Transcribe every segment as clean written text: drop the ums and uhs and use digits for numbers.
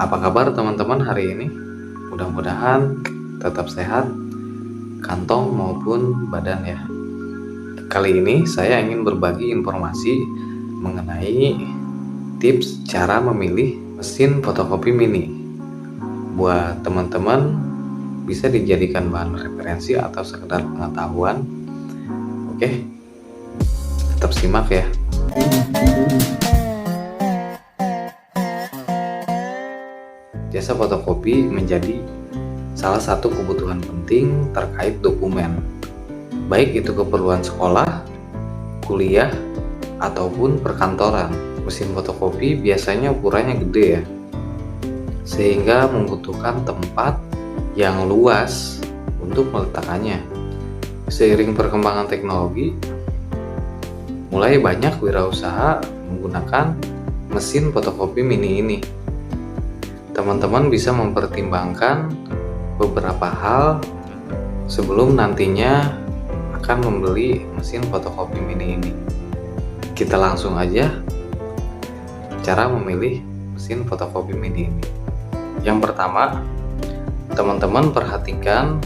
Apa kabar teman-teman hari ini? Mudah-mudahan tetap sehat, kantong maupun badan ya. Kali ini saya ingin berbagi informasi mengenai tips cara memilih mesin fotokopi mini. Buat teman-teman bisa dijadikan bahan referensi atau sekedar pengetahuan. Oke, tetap simak ya. Jasa fotokopi menjadi salah satu kebutuhan penting terkait dokumen, baik itu keperluan sekolah, kuliah, ataupun perkantoran. Mesin fotokopi biasanya ukurannya gede ya, sehingga membutuhkan tempat yang luas untuk meletakkannya. Seiring perkembangan teknologi, mulai banyak wirausaha menggunakan mesin fotokopi mini ini. Teman-teman bisa mempertimbangkan beberapa hal sebelum nantinya akan membeli mesin fotokopi mini ini. Kita langsung aja cara memilih mesin fotokopi mini ini. Yang pertama, teman-teman perhatikan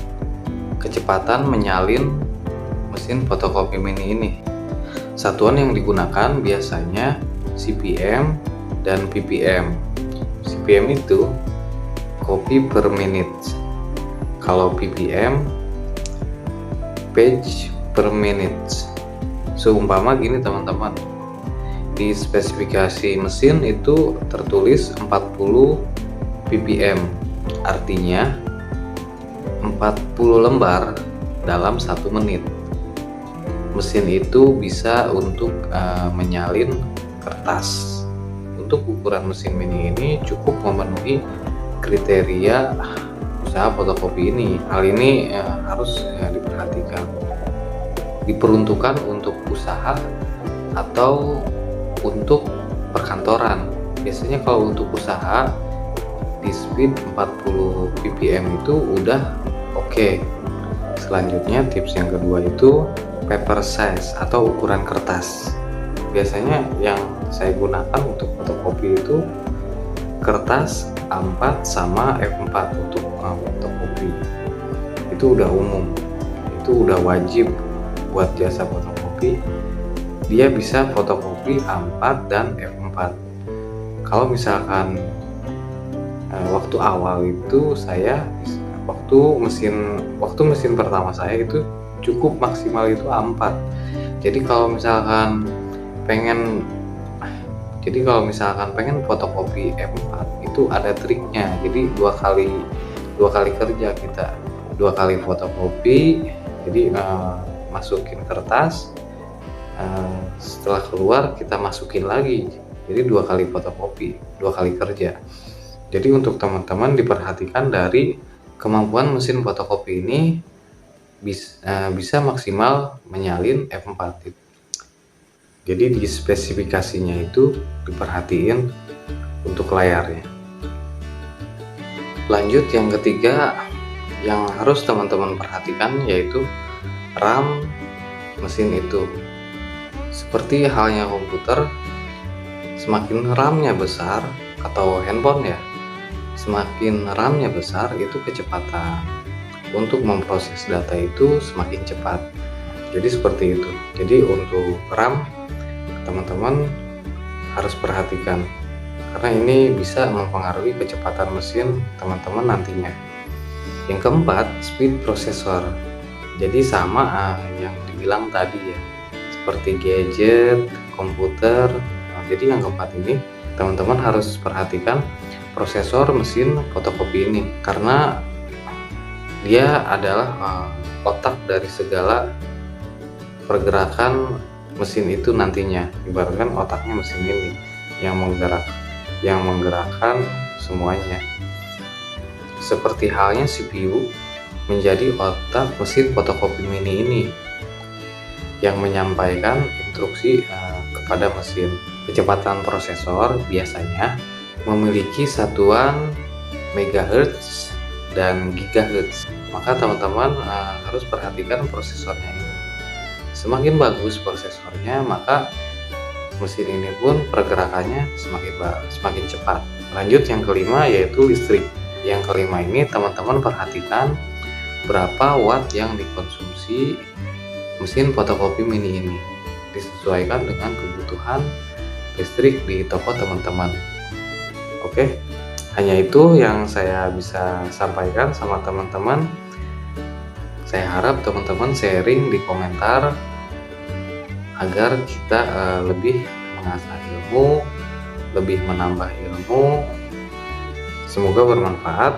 kecepatan menyalin mesin fotokopi mini ini. Satuan yang digunakan biasanya CPM dan PPM. CPM itu copy per minute. Kalau PPM page per minute. Seumpama gini teman-teman, di spesifikasi mesin itu tertulis 40 PPM, artinya 40 lembar dalam 1 menit. Mesin itu bisa untuk menyalin kertas. Untuk ukuran mesin mini ini cukup memenuhi kriteria usaha fotokopi ini. Hal ini harus diperhatikan. Diperuntukkan untuk usaha atau untuk perkantoran. Biasanya kalau untuk usaha di speed 40 ppm itu udah oke. Selanjutnya tips yang kedua itu paper size atau ukuran kertas. Biasanya yang saya gunakan untuk fotokopi itu kertas A4 sama F4 untuk fotokopi. Itu udah umum, itu udah wajib buat jasa fotokopi. Dia bisa fotokopi A4 dan F4. Kalau misalkan waktu awal itu saya waktu mesin pertama saya itu cukup maksimal itu A4. Jadi kalau misalkan pengen fotokopi F4 itu ada triknya. Jadi dua kali kerja kita, 2 kali fotokopi. Jadi masukin kertas, setelah keluar kita masukin lagi. Jadi 2 kali fotokopi, 2 kali kerja. Jadi untuk teman-teman diperhatikan dari kemampuan mesin fotokopi ini bisa maksimal menyalin F4. Jadi di spesifikasinya itu diperhatiin untuk layarnya. Lanjut yang ketiga yang harus teman-teman perhatikan yaitu RAM mesin itu. Seperti halnya komputer, semakin RAM-nya besar atau handphone ya, semakin RAM-nya besar itu kecepatan untuk memproses data itu semakin cepat. Jadi seperti itu. Jadi untuk RAM teman-teman harus perhatikan karena ini bisa mempengaruhi kecepatan mesin teman-teman nantinya. Yang keempat, speed processor. Jadi sama yang dibilang tadi ya, seperti gadget, komputer. Jadi yang keempat ini teman-teman harus perhatikan prosesor mesin fotokopi ini karena dia adalah otak dari segala pergerakan mesin itu nantinya. Ibaratkan otaknya mesin ini yang menggerakkan semuanya. Seperti halnya CPU menjadi otak mesin fotokopi mini ini yang menyampaikan instruksi kepada mesin. Kecepatan prosesor biasanya memiliki satuan megahertz dan gigahertz. Maka teman-teman harus perhatikan prosesornya ini. Semakin bagus prosesornya, maka mesin ini pun pergerakannya semakin cepat. Lanjut yang kelima yaitu listrik. Yang kelima ini teman-teman perhatikan berapa watt yang dikonsumsi mesin fotokopi mini ini, disesuaikan dengan kebutuhan listrik di toko teman-teman. Oke, hanya itu yang saya bisa sampaikan sama teman-teman. Saya harap teman-teman sharing di komentar agar kita lebih mengasah ilmu, lebih menambah ilmu. Semoga bermanfaat.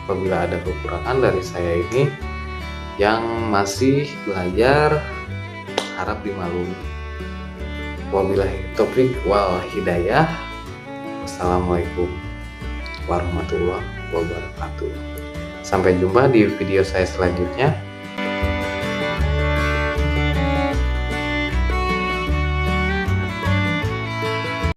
Apabila ada kekurangan dari saya ini yang masih belajar, harap dimaklumi. Wabillahi taufiq wal hidayah. Wassalamualaikum warahmatullahi wabarakatuh. Sampai jumpa di video saya selanjutnya.